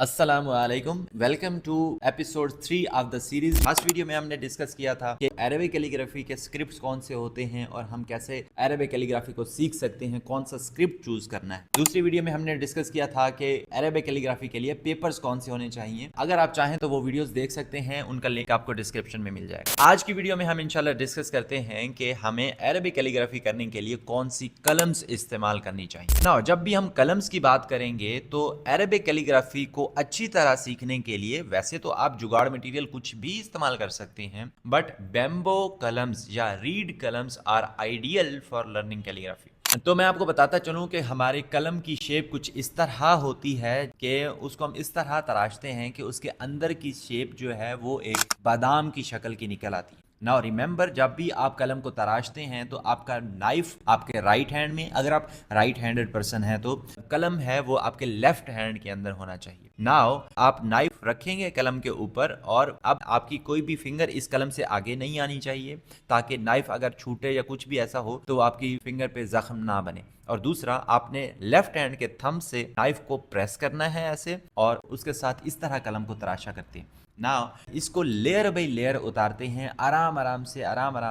अस्सलामुअलैकुम, welcome to episode 3 of the series. Last video में हमने डिस्कस किया था कि अरबिक कैलीग्राफी के स्क्रिप्ट्स कौन से होते हैं और हम कैसे अरबिक कैलीग्राफी को सीख सकते हैं, कौन सा स्क्रिप्ट चूज करना है। दूसरी वीडियो में हमने डिस्कस किया था कि अरबिक कैलीग्राफी के लिए पेपर्स कौन से होने चाहिए। अगर आप चाहें तो वो वीडियोस देख सकते हैं, उनका लिंक आपको डिस्क्रिप्शन में मिल जाएगा। आज की वीडियो में हम इंशाल्लाह डिस्कस करते हैं कि हमें अरबिक कैलीग्राफी करने के लिए कौन सी कलम्स इस्तेमाल करनी चाहिए। नाउ जब भी हम कलम्स की बात करेंगे तो अरबिक कैलीग्राफी को अच्छी तरह सीखने के लिए वैसे तो आप जुगाड़ मटेरियल कुछ भी इस्तेमाल कर सकते हैं, बट बेम्बो कलम्स या रीड कलम्स are ideal for learning calligraphy. तो मैं आपको बताता चलूं कि हमारे कलम की शेप कुछ इस तरह होती है कि उसको हम इस तरह तराशते हैं कि उसके अंदर की शेप जो है वो एक बादाम की शक्ल की निकल आती है। नाउ रिमेंबर, जब भी आप कलम को तराशते हैं तो आपका नाइफ आपके राइट हैंड में, अगर आप राइट हैंडेड पर्सन हैं तो कलम है वो आपके लेफ्ट हैंड के अंदर होना चाहिए। नाउ आप नाइफ रखेंगे कलम के ऊपर और अब आपकी कोई भी फिंगर इस कलम से आगे नहीं आनी चाहिए, ताकि नाइफ अगर छूटे या कुछ भी ऐसा हो तो आपकी फिंगर पे जख्म ना बने। और दूसरा, आपने लेफ्ट हैंड के थंब से नाइफ को प्रेस करना है ऐसे, और उसके साथ इस तरह कलम को तराशा करते हैं। नाउ इसको लेयर बाई लेयर उतारते हैं आराम आराम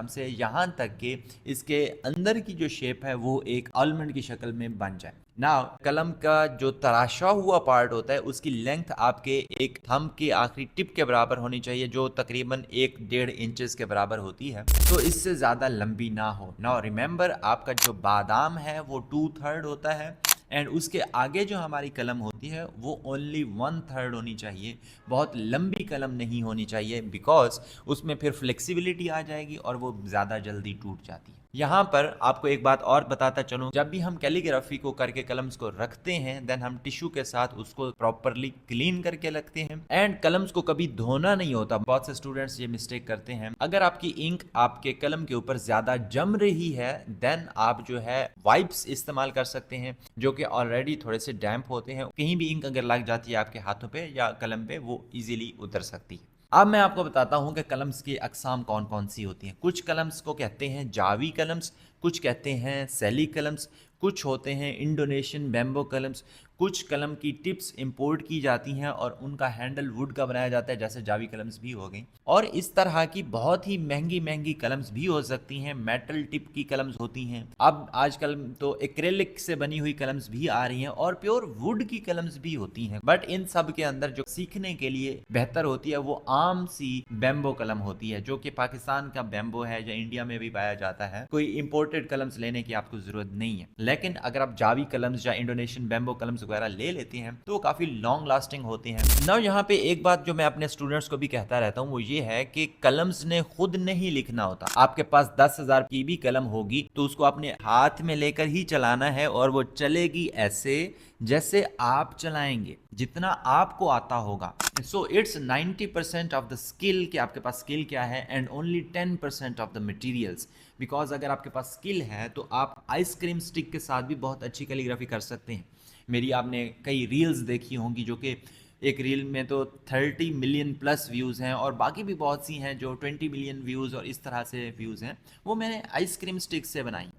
से यहाँ तक कि इसके अंदर की जो शेप है वो एक आलमंड की शक्ल में बन जाए। नाउ कलम का जो तराशा हुआ पार्ट होता है उसकी लेंथ आपके एक थंब के आखिरी टिप के बराबर होनी चाहिए, जो तकरीबन 1-1.5 इंचेस के बराबर होती है, तो इससे ज़्यादा लंबी ना हो। नाउ रिमेंबर, आपका जो बादाम है वो 2/3 होता है एंड उसके आगे जो हमारी कलम होती है वो ओनली 1/3 होनी चाहिए। बहुत लंबी कलम नहीं होनी चाहिए, बिकॉज उसमें फिर फ्लेक्सिबिलिटी आ जाएगी और वो ज़्यादा जल्दी टूट जाती है। यहाँ पर आपको एक बात और बताता चलूँ, जब भी हम कैलीग्राफी को करके कलम्स को रखते हैं देन हम टिश्यू के साथ उसको प्रॉपरली क्लीन करके रखते हैं एंड कलम्स को कभी धोना नहीं होता। बहुत से स्टूडेंट्स ये मिस्टेक करते हैं। अगर आपकी इंक आपके कलम के ऊपर ज्यादा जम रही है देन आप जो है वाइप्स इस्तेमाल कर सकते हैं, जो कि ऑलरेडी थोड़े से डैम्प होते हैं। कहीं भी इंक अगर लग जाती है आपके हाथों पे या कलम पे, वो इजीली उतर सकती है। अब मैं आपको बताता हूं कि कलम्स की अकसाम कौन कौन सी होती हैं। कुछ कलम्स को कहते हैं जावी कलम्स, कुछ कहते हैं सैली कलम्स, कुछ होते हैं इंडोनेशियन बैम्बो कलम्स। कुछ कलम की टिप्स इंपोर्ट की जाती हैं और उनका हैंडल वुड का बनाया जाता है, जैसे जावी कलम्स भी हो गई। और इस तरह की बहुत ही महंगी महंगी कलम्स भी हो सकती हैं, मेटल टिप की कलम्स होती हैं। अब आजकल तो एक्रेलिक से बनी हुई कलम्स भी आ रही हैं और प्योर वुड की कलम्स भी होती हैं। बट इन सब के अंदर जो सीखने के लिए बेहतर होती है वो आम सी बैम्बो कलम होती है, जो कि पाकिस्तान का बैम्बो है या इंडिया में भी पाया जाता है। कोई इंपोर्टेड कलम्स लेने की आपको जरूरत नहीं है। लेकिन अगर आप जावी कलम्स या इंडोनेशियन बैम्बो कलम्स वगैरह ले लेते हैं तो काफी लॉन्ग लास्टिंग होते हैं। नाउ यहाँ पे एक बात जो मैं अपने स्टूडेंट्स को भी कहता रहता हूँ वो ये है कि कलम्स ने खुद नहीं लिखना होता। आपके पास 10,000 की भी कलम होगी तो उसको अपने हाथ में लेकर ही चलाना है और वो चलेगी ऐसे जैसे आप चलाएंगे, जितना आपको आता होगा। So it's 90% of the skill कि आपके पास स्किल क्या है and only 10% of the materials. Because अगर आपके पास स्किल है तो आप आइसक्रीम स्टिक के साथ भी बहुत अच्छी कैलीग्राफी कर सकते हैं। मेरी आपने कई रील्स देखी होंगी, जो कि एक रील में तो 30 मिलियन प्लस व्यूज़ हैं और बाकी भी बहुत सी हैं जो 20 मिलियन व्यूज़ और इस तरह से व्यूज़ हैं, वो मैंने आइसक्रीम स्टिक से बनाई।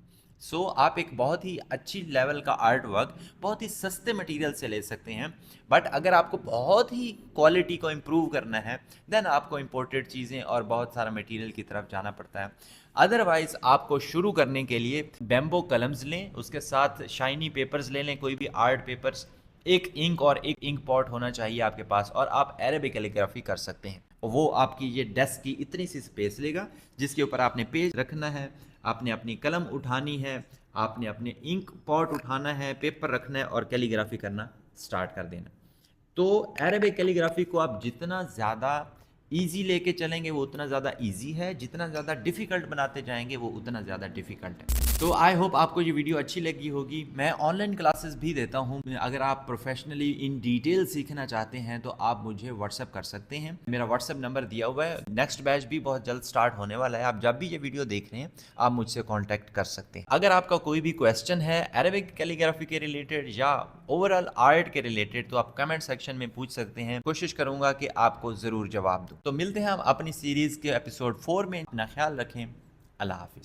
सो आप एक बहुत ही अच्छी लेवल का आर्ट वर्क बहुत ही सस्ते मटेरियल से ले सकते हैं। बट अगर आपको बहुत ही क्वालिटी को इम्प्रूव करना है देन आपको इम्पोर्टेड चीज़ें और बहुत सारा मटेरियल की तरफ जाना पड़ता है। अदरवाइज आपको शुरू करने के लिए बैम्बो कलम्स लें, उसके साथ शाइनी पेपर्स ले लें, कोई भी आर्ट पेपर्स, एक इंक और एक इंक पॉट होना चाहिए आपके पास, और आप अरेबिक कैलीग्राफी कर सकते हैं। वो आपकी ये डेस्क की इतनी सी स्पेस लेगा जिसके ऊपर आपने पेज रखना है, आपने अपनी कलम उठानी है, आपने अपने इंक पॉट उठाना है, पेपर रखना है और कैलीग्राफी करना स्टार्ट कर देना। तो अरेबिक कैलीग्राफी को आप जितना ज़्यादा इजी लेके चलेंगे वो उतना ज़्यादा इजी है, जितना ज़्यादा डिफ़िकल्ट बनाते जाएंगे वो उतना ज़्यादा डिफ़िकल्ट है। तो आई होप आपको ये वीडियो अच्छी लगी होगी। मैं ऑनलाइन क्लासेस भी देता हूँ। अगर आप प्रोफेशनली इन डिटेल सीखना चाहते हैं तो आप मुझे व्हाट्सएप कर सकते हैं। मेरा व्हाट्सएप नंबर दिया हुआ है। नेक्स्ट बैच भी बहुत जल्द स्टार्ट होने वाला है। आप जब भी ये वीडियो देख रहे हैं आप मुझसे कॉन्टैक्ट कर सकते हैं। अगर आपका कोई भी क्वेश्चन है अरेबिक कैलीग्राफी के रिलेटेड या ओवरऑल आर्ट के रिलेटेड तो आप कमेंट सेक्शन में पूछ सकते हैं। कोशिश करूंगा कि आपको ज़रूर जवाब दूँ। तो मिलते हैं हम अपनी सीरीज़ के एपिसोड 4 में। अपना ख्याल रखें। अल्लाह हाफिज़।